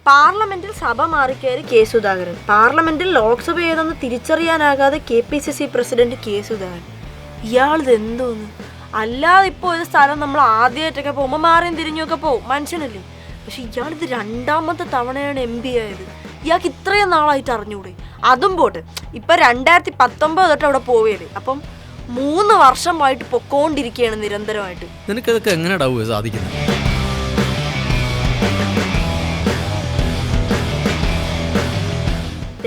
പാർലമെന്റിൽ സഭ മാറിക്കയറി കെ സുധാകരൻ. പാർലമെന്റിൽ ലോക്സഭ ഏതെന്ന് തിരിച്ചറിയാനാകാതെ KPCC പ്രസിഡന്റ് കെ സുധാകരൻ. ഇയാളിത് എന്തോന്ന്? അല്ലാതെ ഇപ്പോൾ ഒരു സ്ഥലം നമ്മൾ ആദ്യമായിട്ടൊക്കെ പോകുമ്പോൾ മാറിയും തിരിഞ്ഞൊക്കെ പോകും, മനുഷ്യനല്ലേ. പക്ഷെ ഇയാളിത് 2ാമത്തെ തവണയാണ് MP ആയത്. ഇയാൾക്ക് ഇത്രയും നാളായിട്ട് അറിഞ്ഞൂടെ? അതും പോട്ടെ, ഇപ്പം 2019 തൊട്ട് അവിടെ പോവുകയല്ലേ. അപ്പം 3 വർഷമായിട്ട് പൊക്കോണ്ടിരിക്കുകയാണ് നിരന്തരമായിട്ട്. നിനക്കതൊക്കെ എങ്ങനെയാ സാധിക്കുന്നത്?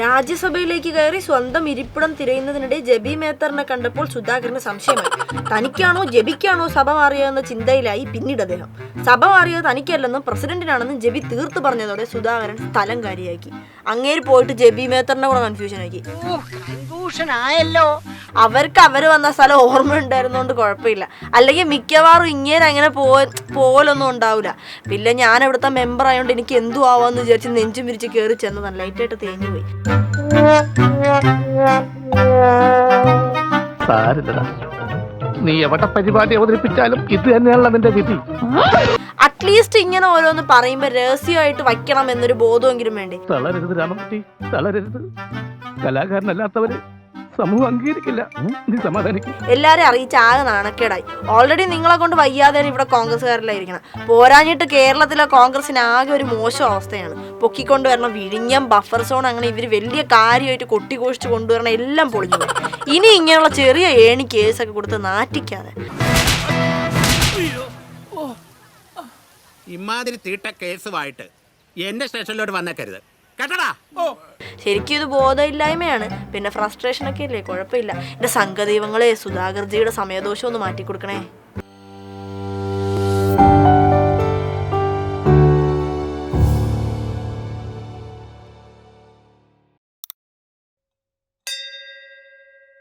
രാജ്യസഭയിലേക്ക് കയറി സ്വന്തം ഇരിപ്പിടം തിരയുന്നതിനിടെ ജബി മേത്തറിനെ കണ്ടപ്പോൾ സുധാകരന് സംശയമായി. തനിക്കാണോ ജബിക്കാണോ സഭ മാറിയതെന്ന ചിന്തയിലായി പിന്നീട് അദ്ദേഹം. സഭ മാറിയത് തനിക്കല്ലെന്നും പ്രസിഡന്റിനാണെന്നും ജബി തീർത്തു പറഞ്ഞതോടെ സുധാകരൻ സ്ഥലം കാര്യാക്കി. അങ്ങേര് പോയിട്ട് ജബി മേത്തറിനെ കൂടെ കൺഫ്യൂഷൻ ആക്കി. അവർക്ക് വന്ന സ്ഥലം ഓർമ്മ ഉണ്ടായിരുന്നോണ്ട് കുഴപ്പമില്ല. അല്ലെങ്കിൽ മിക്കവാറും ഇങ്ങനെ അങ്ങനെ പോലൊന്നും ഉണ്ടാവില്ല. പിന്നെ ഞാൻ ഇവിടുത്തെ മെമ്പർ ആയതുകൊണ്ട് എനിക്ക് എന്തു ആവാന്ന് വിചാരിച്ച് നെഞ്ചും വിരിച്ച് കയറി ചെന്നതാണ്. ലൈറ്റായിട്ട് തേഞ്ഞു പോയി. നീ എവിടെ പരിപാടി അവതരിപ്പിച്ചാലും ഇത് തന്നെയാണല്ലോ നിന്റെ വിധി. അറ്റ്ലീസ്റ്റ് ഇങ്ങനെ ഓരോന്ന് പറയുമ്പോ രഹസ്യമായിട്ട് വയ്ക്കണം എന്നൊരു ബോധമെങ്കിലും വേണ്ടേ? തളരരുത് രാമകുട്ടി, തളരരുത്. കലാകാരനല്ലാത്തവരെ സമൂഹം അംഗീകരിക്കില്ല. നീ സമാധാനിക്കും. എല്ലാരും അറിയിച്ച ആകെ നാണക്കേടായി. ഓൾറെഡി നിങ്ങളെ കൊണ്ട് വയ്യാതെയാണ് ഇവിടെ കോൺഗ്രസ്സുകാരിലായിരിക്കണം. പോരാഞ്ഞിട്ട് കേരളത്തിലെ കോൺഗ്രസിന് ആകെ ഒരു മോശം അവസ്ഥയാണ്. പൊക്കിക്കൊണ്ടുവരണം വിഴിഞ്ഞം, ബഫർ സോൺ, അങ്ങനെ ഇവര് വലിയ കാര്യമായിട്ട് കൊട്ടിഘോഷിച്ച് കൊണ്ടുവരണം, എല്ലാം പൊളിഞ്ഞു. ഇനി ഇങ്ങനെയുള്ള ചെറിയ ഏണി കേസൊക്കെ കൊടുത്ത് നാറ്റിക്കാതെ. ഇമാതിരി തീട്ട കേസുമായിട്ട് എന്റെ സ്റ്റേഷനിലോട്ട് വന്നേക്കരുത്. ശരിക്കും ഇത് ബോധമില്ലായ്മയാണ്, പിന്നെ ഫ്രസ്ട്രേഷൻ ഒക്കെ അല്ലേ. കുഴപ്പമില്ല. എന്റെ സംഘദൈവങ്ങളെ, സുധാകർജിയുടെ സമയദോഷം ഒന്ന് മാറ്റി കൊടുക്കണേ.